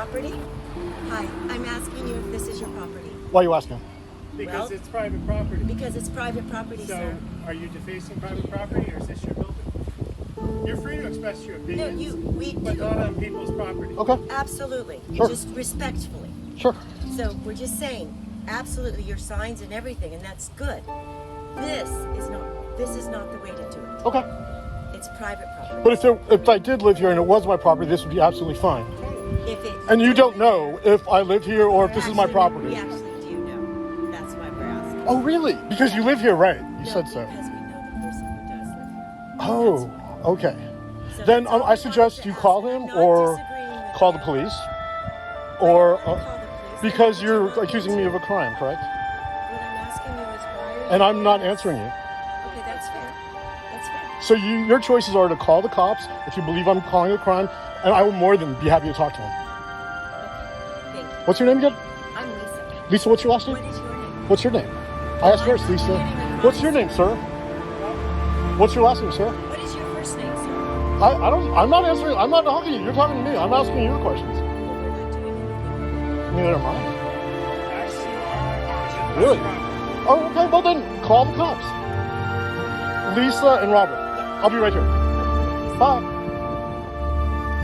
property? Hi, I'm asking you if this is your property. Why are you asking? Because it's private property. Because it's private property, So, sir. are you defacing private property, or is this your building? You're free to express your No, opinions, but not on people's property. Okay. Absolutely. Sure. Just respectfully. Sure. So we're just saying, absolutely, your signs and everything, and that's good. This is not the way to do it. Okay. It's private property. But if I did live here and it was my property, this would be absolutely fine. If it, And you don't know if I live here or if this is my property. We actually do know. That's why we're asking. Oh, really? Because you live here, right? You said so. Because we know the person who does live here. Oh, okay. So Then that's all I suggest wanted you to call ask. him I'm not or disagreeing with call the you. police. Why Or don't we call the police? because What you're you want accusing to me do? of a crime, correct? What I'm asking you is why. And I'm not answering you. Okay, that's fair. That's fair. So your choices are to call the cops if you believe I'm calling a crime, and I will more than be happy to talk to him. Okay, thank you. What's your name again? I'm Lisa. Lisa, what's your last name? What is your name? What's your name? I asked first, Lisa. What's your name, sir? What's your last name, sir? What is your first name, sir? I'm not answering. I'm not talking to you. You're talking to me. I'm asking you your questions. Well, we're not doing anything. Neither am I. Actually, Really? Oh, okay. Well, then call the cops. Lisa and Robert. I'll be right here. Bye.